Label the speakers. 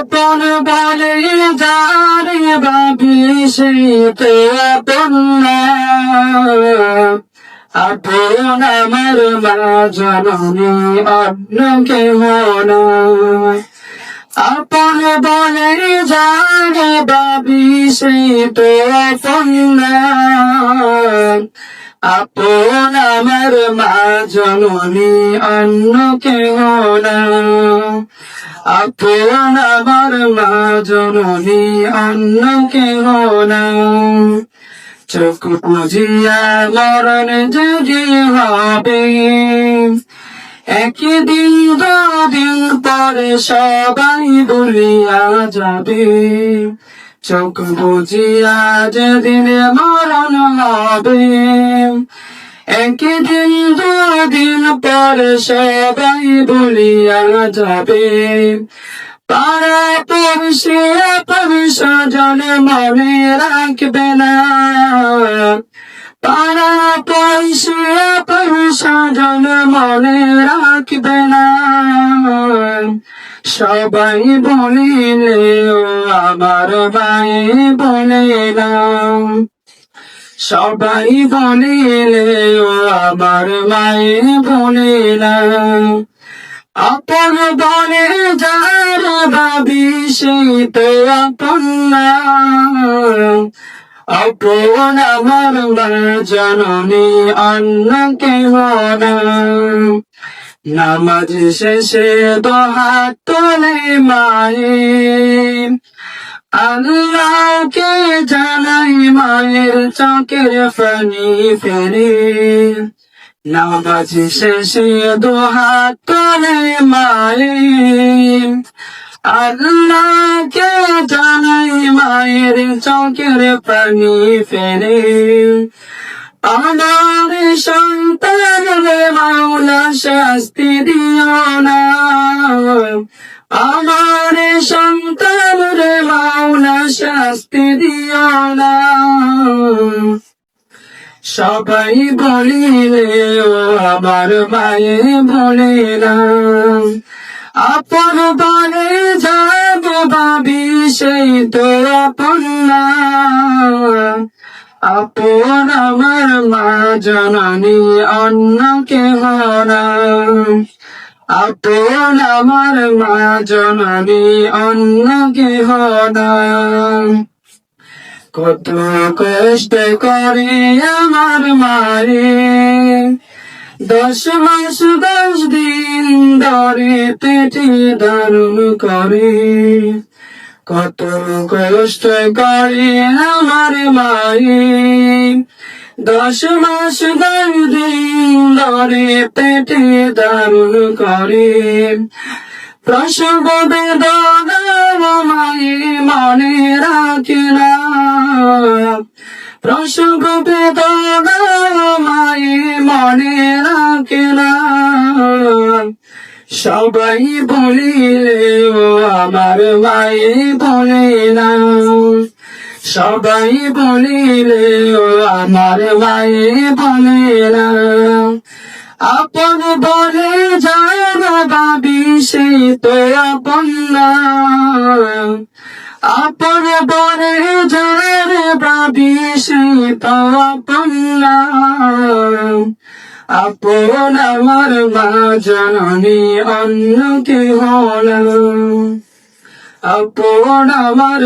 Speaker 1: আপন বলে যারে ভাবি সে তো আপন না। আপন আমার মা জননী অন্য কেহ না। আপন বলে যারে ভাবি সে তো আপন না। আপন আমার মা জননী অন্য কেহ না। আপন আমার মা জননী অন্য কেহ না। চোখ বুঝিয়া মরণ যদি হবে, একদিন দুদিন পরে সবাই ভুলিয়া যাবে। চোখ বুঝিয়া যেদিন মরণ হবে, একদিন দুদিন পরে সবাই ভুলিয়া যাবে। পাড়া পড়শি স্বজন মনে রাখবে না। পাড়া পড়শি স্বজন মনে রাখবে না। সবাই বলিলে আমার মায়ে বলে না। সবাই বলিলে আমার মায়ে বলে না। আপন বলে যার ভাবি সেই তো আপন না। আপন আমার মা জননী অন্য কেহ না। নামাজ শেষে দুহাত তোলে মায়ে, আল্লাহকে জানাই মায়ের চোখের পানি ফেলে। নামাজ শেষে দুহাত তোলে মায়ে, আল্লাহকে জানাই মায়ের চোখের পানি ফেলে। আমার সন্তান মাওলা শাস্তি দিও না। আমার সন্তান মাওলা শাস্তি দিও না। সবাই বলিলে আমার মায়ে বলে না। আপন বলে যাব ভাবি সেই তো আপন না। আপন আমার মা জননী অন্য কেহ না। আপন আমার মা জননী অন্য কেহ না। কত কষ্ট করে আমার মারে 10 মাস 10 দিন ধরে পেটে ধারণ করে। কত কষ্ট করে আমার মায়ে 10 মাস 10 দিন ধরে পেটে ধারণ করে। প্রসব বেদনা মায়ে মনে রাখে না। প্রসব বেদনা মায়ে মনে রাখে না। সবাই বলিলে আমার মায়ে বলে না। সবাই বলিলে আমার মায়ে বলে না। আপন বলে যার ভাবি সেই তো আপন না। আপন বলে যার ভাবি সেই তো আপন না। আপন আমার মা জননী অন্য কেহ না। আপন আমার